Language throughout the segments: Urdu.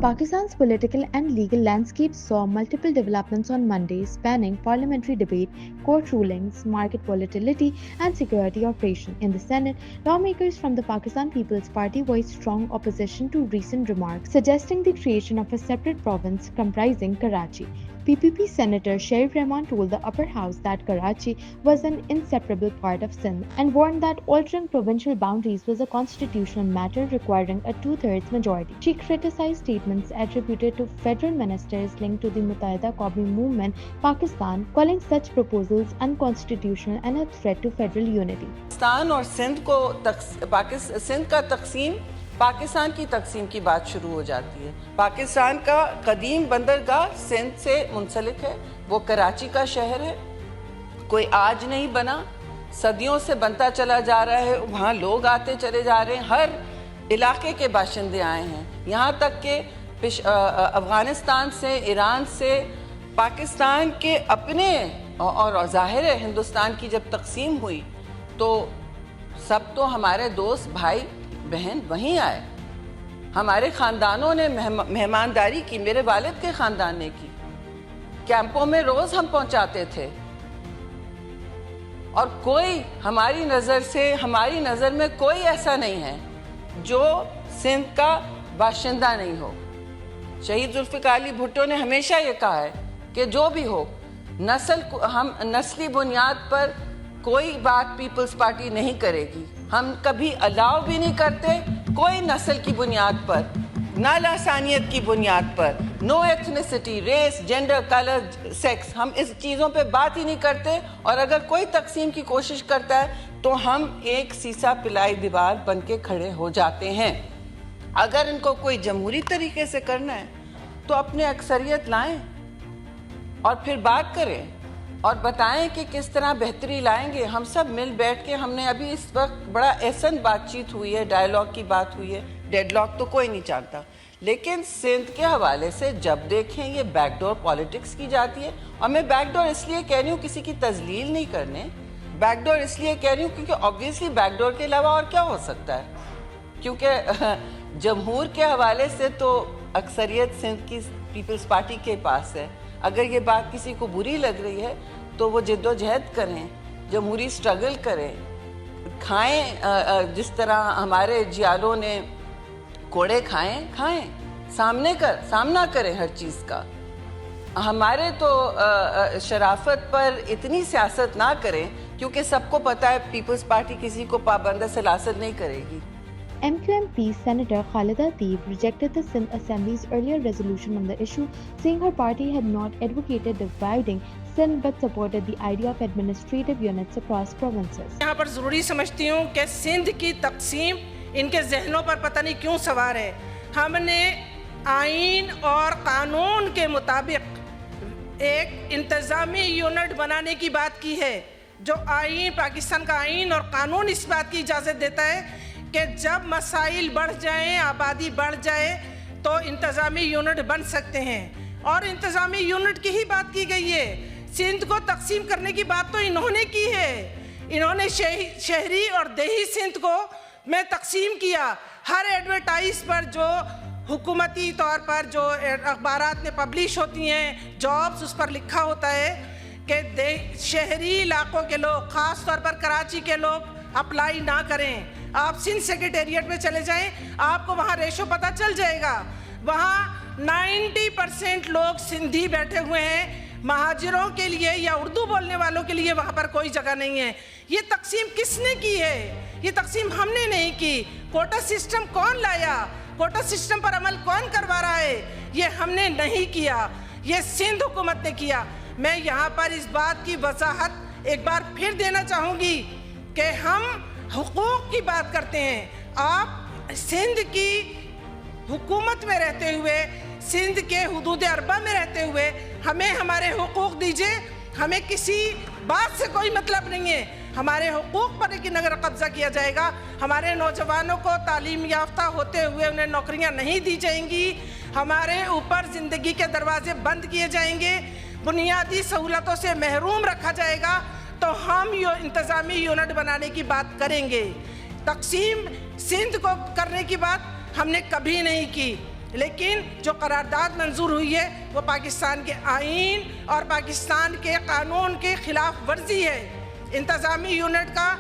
Pakistan's political and legal landscape saw multiple developments on Monday, spanning parliamentary debate, court rulings, market volatility, and security operations. In the Senate, lawmakers from the Pakistan People's Party voiced strong opposition to recent remarks, suggesting the creation of a separate province comprising Karachi. PPP Senator Sharif Rahman told the upper house that Karachi was an inseparable part of Sindh and warned that altering provincial boundaries was a constitutional matter requiring a two-thirds majority. She criticized statements attributed to federal ministers linked to the Muttahida Qawmi Movement, Pakistan, calling such proposals unconstitutional and a threat to federal unity. Pakistan اور سندھ کا تقسیم پاکستان کی تقسیم کی بات شروع ہو جاتی ہے. پاکستان کا قدیم بندرگاہ سندھ سے منسلک ہے، وہ کراچی کا شہر ہے، کوئی آج نہیں بنا، صدیوں سے بنتا چلا جا رہا ہے، وہاں لوگ آتے چلے جا رہے ہیں، ہر علاقے کے باشندے آئے ہیں، یہاں تک کہ افغانستان سے، ایران سے، پاکستان کے اپنے، اور ظاہر ہے ہندوستان کی جب تقسیم ہوئی تو سب تو ہمارے دوست بھائی بہن وہیں آئے. ہمارے خاندانوں نے مہمانداری کی، میرے والد کے خاندان نے کی، کیمپوں میں روز ہم پہنچاتے تھے، اور کوئی ہماری نظر میں کوئی ایسا نہیں ہے جو سندھ کا باشندہ نہیں ہو. شہید ذوالفقار علی بھٹو نے ہمیشہ یہ کہا ہے کہ جو بھی ہو، ہم نسلی بنیاد پر کوئی بات پیپلز پارٹی نہیں کرے گی. ہم کبھی الاؤ بھی نہیں کرتے کوئی نسل کی بنیاد پر، نہ لسانیت کی بنیاد پر، no ethnicity, race, gender, colour, sex, ہم اس چیزوں پہ بات ہی نہیں کرتے. اور اگر کوئی تقسیم کی کوشش کرتا ہے تو ہم ایک سیسا پلائی دیوار بن کے کھڑے ہو جاتے ہیں. اگر ان کو کوئی جمہوری طریقے سے کرنا ہے تو اپنے اکثریت لائیں اور پھر بات کریں اور بتائیں کہ کس طرح بہتری لائیں گے. ہم سب مل بیٹھ کے، ہم نے ابھی اس وقت بڑا احسن بات چیت ہوئی ہے، ڈائیلاگ کی بات ہوئی ہے، ڈیڈ لاک تو کوئی نہیں چاہتا، لیکن سندھ کے حوالے سے جب دیکھیں یہ بیک ڈور پالیٹکس کی جاتی ہے. اور میں بیک ڈور اس لیے کہہ رہی ہوں کسی کی تذلیل نہیں کرنے، بیک ڈور اس لیے کہہ رہی ہوں کیونکہ آبویسلی بیک ڈور کے علاوہ اور کیا ہو سکتا ہے، کیونکہ جمہور کے حوالے سے تو اکثریت سندھ کی پیپلز پارٹی کے پاس ہے. اگر یہ بات کسی کو بری لگ رہی ہے تو وہ جد و جہد کریں، جمہوری سٹرگل کریں، کھائیں جس طرح ہمارے جیالوں نے کوڑے کھائیں، سامنا کریں ہر چیز کا. ہمارے تو شرافت پر اتنی سیاست نہ کریں، کیونکہ سب کو پتہ ہے پیپلز پارٹی کسی کو پابند سلاست نہیں کرے گی. MQMP Senator Khalida Deeb rejected the Sindh Assembly's earlier resolution on the issue, saying her party had not advocated dividing Sindh but supported the idea of administrative units across provinces. یہاں پر ضروری سمجھتی ہوں کہ سندھ کی تقسیم ان کے ذہنوں پر پتہ نہیں کیوں سوار ہے. ہم نے آئین اور قانون کے مطابق ایک انتظامی یونٹ بنانے کی بات کی ہے، جو آئین، پاکستان کا آئین اور قانون اس بات کی اجازت دیتا ہے کہ جب مسائل بڑھ جائیں، آبادی بڑھ جائے تو انتظامی یونٹ بن سکتے ہیں، اور انتظامی یونٹ کی ہی بات کی گئی ہے. سندھ کو تقسیم کرنے کی بات تو انہوں نے کی ہے، انہوں نے شہری اور دیہی سندھ کو میں تقسیم کیا. ہر ایڈورٹائز پر جو حکومتی طور پر جو اخبارات میں پبلش ہوتی ہیں، جابز، اس پر لکھا ہوتا ہے کہ شہری علاقوں کے لوگ، خاص طور پر کراچی کے لوگ اپلائی نہ کریں. آپ سندھ سیکریٹریٹ میں چلے جائیں، آپ کو وہاں ریشو پتہ چل جائے گا. وہاں 90% لوگ سندھی بیٹھے ہوئے ہیں. مہاجروں کے لیے یا اردو بولنے والوں کے لیے وہاں پر کوئی جگہ نہیں ہے. یہ تقسیم کس نے کی ہے؟ یہ تقسیم ہم نے نہیں کی. کوٹا سسٹم کون لایا؟ کوٹا سسٹم پر عمل کون کروا رہا ہے؟ یہ ہم نے نہیں کیا، یہ سندھ حکومت نے کیا. میں یہاں پر اس بات کی وضاحت ایک بار پھر دینا چاہوں گی کہ ہم حقوق کی بات کرتے ہیں. آپ سندھ کی حکومت میں رہتے ہوئے، سندھ کے حدود اربع میں رہتے ہوئے ہمیں ہمارے حقوق دیجئے. ہمیں کسی بات سے کوئی مطلب نہیں ہے. ہمارے حقوق پر لیکن اگر قبضہ کیا جائے گا، ہمارے نوجوانوں کو تعلیم یافتہ ہوتے ہوئے انہیں نوکریاں نہیں دی جائیں گی، ہمارے اوپر زندگی کے دروازے بند کیے جائیں گے، بنیادی سہولتوں سے محروم رکھا جائے گا، تو ہم انتظامی یونٹ بنانے کی بات کریں گے. تقسیم سندھ کو کرنے کی بات ہم نے کبھی نہیں کی. لیکن جو قرارداد منظور ہوئی ہے وہ پاکستان کے آئین اور پاکستان کے قانون کے خلاف ورزی ہے. انتظامی یونٹ کا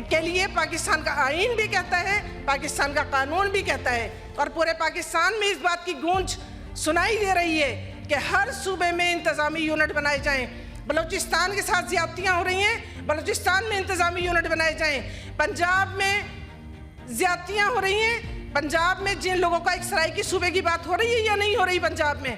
کے لیے پاکستان کا آئین بھی کہتا ہے, پاکستان کا قانون بھی کہتا ہے, اور پورے پاکستان میں اس بات کی گونج سنائی دے رہی ہے کہ ہر صوبے میں انتظامی یونٹ بنائے جائیں. بلوچستان کے ساتھ زیادتیاں ہو رہی ہیں, بلوچستان میں انتظامی یونٹ بنائے جائیں. پنجاب میں زیادتیاں ہو رہی ہیں, پنجاب میں جن لوگوں کا ایک سرائیکی صوبے کی بات ہو رہی ہے یا نہیں ہو رہی پنجاب میں,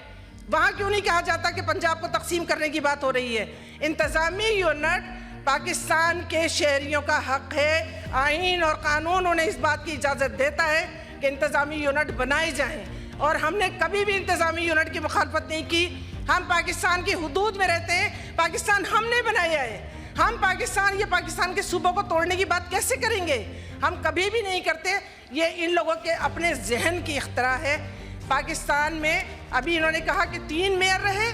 وہاں کیوں نہیں کہا جاتا کہ پنجاب کو تقسیم کرنے کی بات ہو رہی ہے؟ انتظامی یونٹ پاکستان کے شہریوں کا حق ہے. آئین اور قانون انہیں اس بات کی اجازت دیتا ہے کہ انتظامی یونٹ بنائے جائیں, اور ہم نے کبھی بھی انتظامی یونٹ کی مخالفت نہیں کی. ہم پاکستان کی حدود میں رہتے ہیں, پاکستان ہم نے بنایا ہے. ہم پاکستان کے صوبوں کو توڑنے کی بات کیسے کریں گے؟ ہم کبھی بھی نہیں کرتے. یہ ان لوگوں کے اپنے ذہن کی اختراع ہے. پاکستان میں ابھی انہوں نے کہا کہ 3 میئر رہے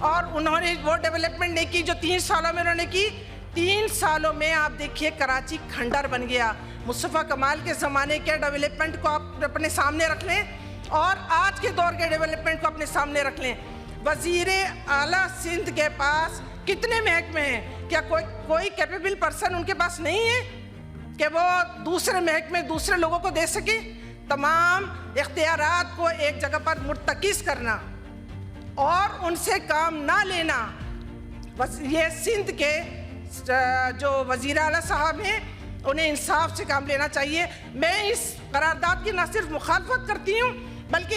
اور انہوں نے وہ ڈیولپمنٹ نہیں کی جو 3 سالوں میں انہوں نے کی. 3 سالوں میں آپ دیکھیے کراچی کھنڈر بن گیا. مصطفیٰ کمال کے زمانے کے ڈیولپمنٹ کو آپ اپنے سامنے رکھ لیں اور آج کے دور کے ڈیولپمنٹ کو اپنے سامنے رکھ لیں. وزیر اعلیٰ سندھ کے پاس کتنے محکمے ہیں؟ کیا کوئی کیپیبل پرسن ان کے پاس نہیں ہے کہ وہ دوسرے محکمے دوسرے لوگوں کو دے سکے؟ تمام اختیارات کو ایک جگہ پر مرتکز کرنا اور ان سے کام نہ لینا, یہ سندھ کے جو وزیر اعلیٰ صاحب ہیں انہیں انصاف سے کام لینا چاہیے. میں اس قرارداد کی نہ صرف مخالفت کرتی ہوں بلکہ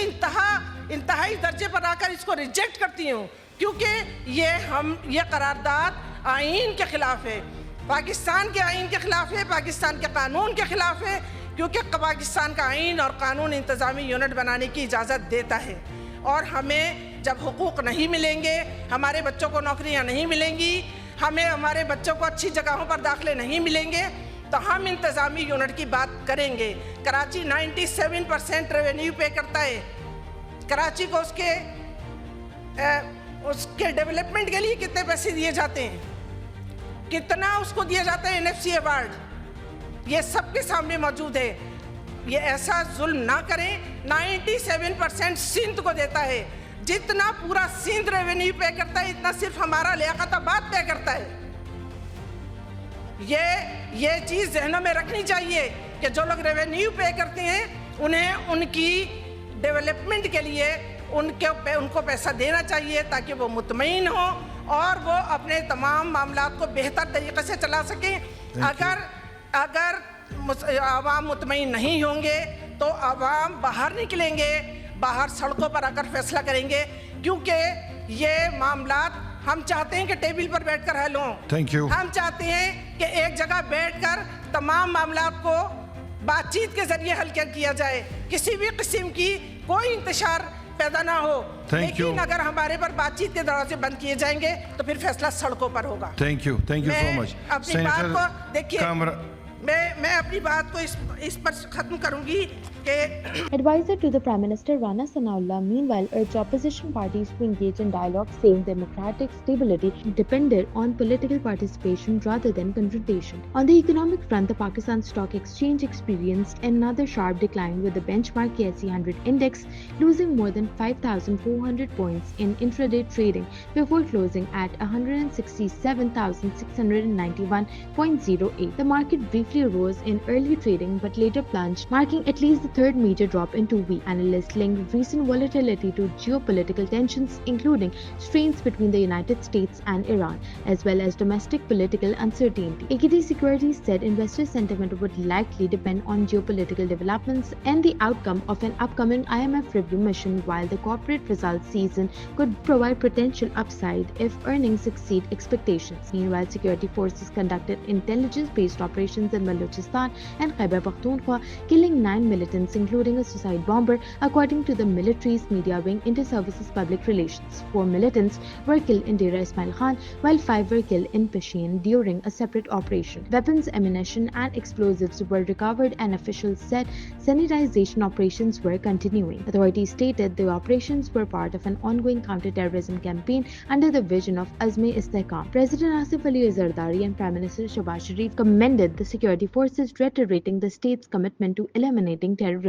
انتہائی درجے پر آ کر اس کو ریجیکٹ کرتی ہوں, کیونکہ یہ قرارداد آئین کے خلاف ہے, پاکستان کے آئین کے خلاف ہے, پاکستان کے قانون کے خلاف ہے, کیونکہ پاکستان کا آئین اور قانون انتظامی یونٹ بنانے کی اجازت دیتا ہے. اور ہمیں جب حقوق نہیں ملیں گے, ہمارے بچوں کو نوکریاں نہیں ملیں گی, ہمیں ہمارے بچوں کو اچھی جگہوں پر داخلے نہیں ملیں گے, تو ہم انتظامی یونٹ کی بات کریں گے. کراچی 97% ریونیو پے کرتا ہے. کراچی کو اس کے ڈیولپمنٹ کے لیے کتنے پیسے دیے جاتے ہیں, کتنا اس کو دیا جاتا ہے NFC ایوارڈ, یہ سب کے سامنے موجود ہے. یہ ایسا ظلم نہ کریں. 97% سندھ کو دیتا ہے. جتنا پورا سندھ ریونیو پے کرتا ہے اتنا صرف ہمارا لیاقت آباد پے کرتا ہے. یہ چیز ذہنوں میں رکھنی چاہیے کہ جو لوگ ریونیو پے کرتے ہیں انہیں ان کی ڈیولپمنٹ کے لیے ان کو پیسہ دینا چاہیے تاکہ وہ مطمئن ہوں اور وہ اپنے تمام معاملات کو بہتر طریقے سے چلا سکیں. اگر عوام مطمئن نہیں ہوں گے تو عوام باہر نکلیں گے, باہر سڑکوں پر آ کر فیصلہ کریں گے, کیونکہ یہ معاملات ہم چاہتے ہیں کہ ٹیبل پر بیٹھ کر حل ہوں. ہم چاہتے ہیں کہ ایک جگہ بیٹھ کر تمام معاملات کو بات چیت کے ذریعے حل کیا جائے, کسی بھی قسم کی کوئی انتشار پیدا نہ ہو. لیکن اگر ہمارے پر بات چیت کے دروازے بند کیے جائیں گے تو پھر فیصلہ سڑکوں پر ہوگا. تھینک یو سو مچ. اپنی بات کو دیکھیے, میں اپنی بات کو اس پر ختم کروں گی کہ Advisor to the Prime Minister Rana Sanaullah meanwhile urged opposition parties to engage in dialogue, saying democratic stability depended on political participation rather than confrontation. On the economic front, the Pakistan Stock Exchange experienced another sharp decline, with the benchmark KSE 100 index losing more than 5,400 points in intraday trading before closing at 167,691.08. The market briefly rose in early trading but later plunged, marking at least the third major drop in 2 weeks. Analysts linked recent volatility to geopolitical tensions, including strains between the United States and Iran, as well as domestic political uncertainty. AKT Securities said investor sentiment would likely depend on geopolitical developments and the outcome of an upcoming IMF review mission, while the corporate results season could provide potential upside if earnings exceed expectations. Meanwhile, security forces conducted intelligence-based operations in Balochistan and Khyber Pakhtunkhwa, killing 9 militants, including a suicide bomber, according to the military's media wing Inter-Services Public Relations. 4 militants were killed in Dera Ismail Khan, while 5 were killed in Pishin during a separate operation. Weapons, ammunition, and explosives were recovered, and officials said sanitization operations were continuing. Authorities stated the operations were part of an ongoing counter-terrorism campaign under the vision of Azm-e-Istehkam. President Asif Ali Zardari and Prime Minister Shehbaz Sharif commended the security forces, reiterating the state's commitment to eliminating terrorism.